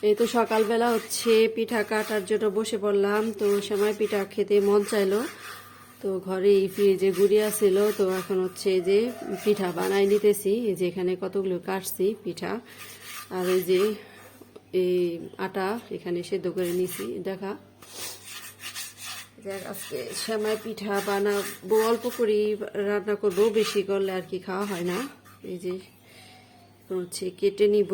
এই তো সকালবেলা হচ্ছে পিঠা কাটার জন্য বসে পড়লাম। তো সেমাই পিঠা খেতে মন চাইলো, তো ঘরে এই ফ্রিজে গুড়িয়া ছিল। তো এখন হচ্ছে এই যে পিঠা বানাই নিতেছি। এই যে এখানে কতগুলো কাটছি পিঠা, আর এই যে এই আটা এখানে সেদ্ধ করে নিছি। দেখা আজকে সেমাই পিঠা বানাবো, অল্প করে রান্না করবো, বেশি করলে আর কি খাওয়া হয় না। এই যে হচ্ছে কেটে নিব।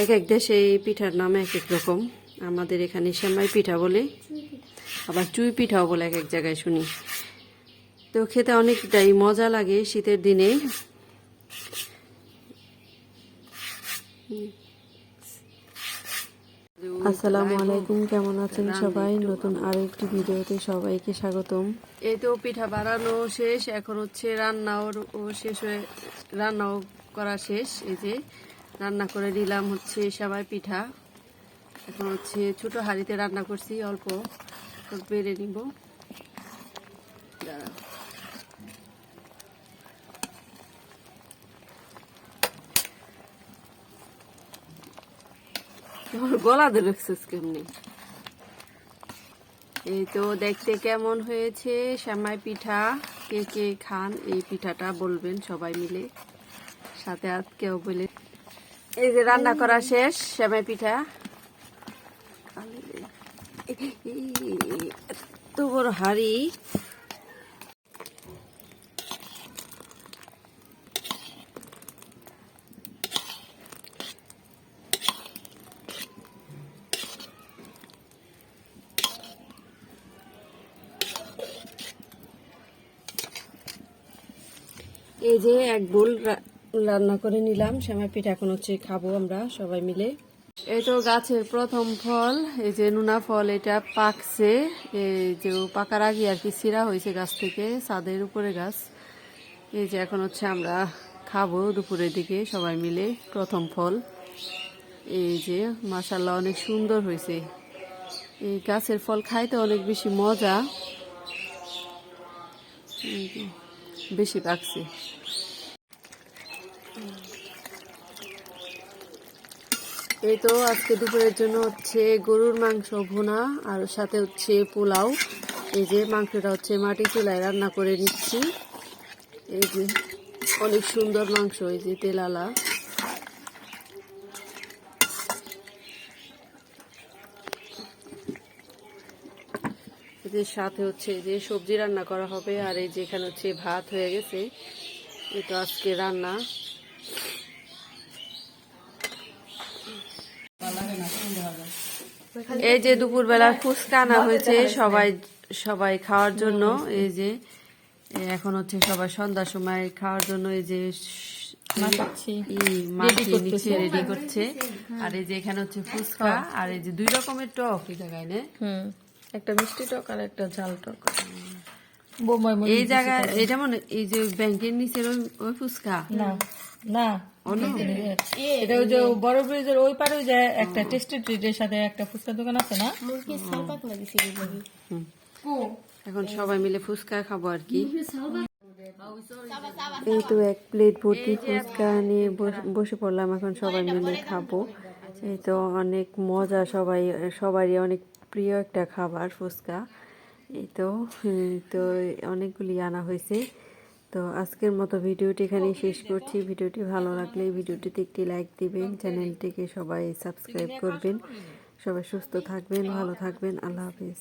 এক এক দেশে এই পিঠার নাম এক এক রকম। আমাদের এখানে সেমাই পিঠা বলে, আবার চুই পিঠাও বলে এক এক জায়গায় শুনি। তো খেতে অনেকটাই মজা লাগে শীতের দিনে। আসসালামু আলাইকুম, কেমন আছেন সবাই? নতুন আরো একটি ভিডিওতে সবাইকে স্বাগতম। এই তো পিঠা বানানো শেষ, এখন হচ্ছে রান্নাও শেষ হয়ে রান্নাও করা শেষ। এই যে রান্না করে নিলাম হচ্ছে সেমাই পিঠা। এখন হচ্ছে ছোট হাঁড়িতে রান্না করছি, অল্প বেড়ে নিব। গলা ধরেছিস কেমনি? এই তো দেখতে কেমন হয়েছে সেমাই পিঠা। কে কে খান এই পিঠাটা বলবেন সবাই মিলে, সাথে আর কেউ বলে। এই যে রান্না করা শেষ সেমাই পিঠা। এত বড় হাঁড়ি। এই যে এক বোল রান্না করে নিলাম সেমাই পিঠা। এখন হচ্ছে খাবো আমরা সবাই মিলে। এই তো গাছের প্রথম ফল, এই যে নুনা ফল, এটা পাকছে। এই যে পাকার আগে আর কি ছিঁড়া হয়েছে গাছ থেকে, ছাদের উপরে গাছ। এই যে এখন হচ্ছে আমরা খাবো দুপুরের দিকে সবাই মিলে প্রথম ফল। এই যে মাশাআল্লাহ অনেক সুন্দর হয়েছে। এই গাছের ফল খাইতে অনেক বেশি মজা, বেশি পাকছে। এই তো আজকে দুপুরের জন্য হচ্ছে গরুর মাংস ভুনা, আর সাথে হচ্ছে পোলাও। এই যে মাংসটা হচ্ছে মাটি চুলায় রান্না করে নিচ্ছি। এই যে অনেক সুন্দর মাংস, এই যে তেলালা। এদের সাথে হচ্ছে যে সবজি রান্না করা হবে, আর এই যে এখানে হচ্ছে ভাত হয়ে গেছে। এই তো আজকে রান্না। এই যে দুপুরবেলার ফুচকা আনা হয়েছে সবাই খাওয়ার জন্য। এই যে এখন হচ্ছে সবাই সন্ধ্যার সময় খাওয়ার জন্য এই যে নিচে রেডি করছে। আর এই যে এখানে হচ্ছে ফুচকা, আর এই যে 2 রকমের টক এই জায়গায় নে, একটা মিষ্টি টক আর একটা ঝাল টক। এই জায়গায় এটা মনে এই যে ব্যাংকের নিচের ওই ফুচকা না না, এটা ওই যে বড় ব্রিজের ওই পারে যে একটা টেস্টি ট্রিটের সাথে একটা ফুচকা দোকান আছে না। এখন সবাই মিলে ফুচকা খাবো আর কি। এই তো এক প্লেট ভর্তি ফুচকা নিয়ে বসে পড়লাম, এখন সবাই মিলে খাবো। এই তো অনেক মজা, সবারই অনেক প্রিয় একটা খাবার ফুচকা। এই তো তো অনেকগুলি আনা হয়েছে। তো আজকের মতো ভিডিওটি এখানেই শেষ করছি। ভিডিওটি ভালো লাগলে ভিডিওটিতে একটি লাইক দিবেন, চ্যানেলটিকে সবাই সাবস্ক্রাইব করবেন। সবাই সুস্থ থাকবেন, ভালো থাকবেন। আল্লাহ হাফিজ।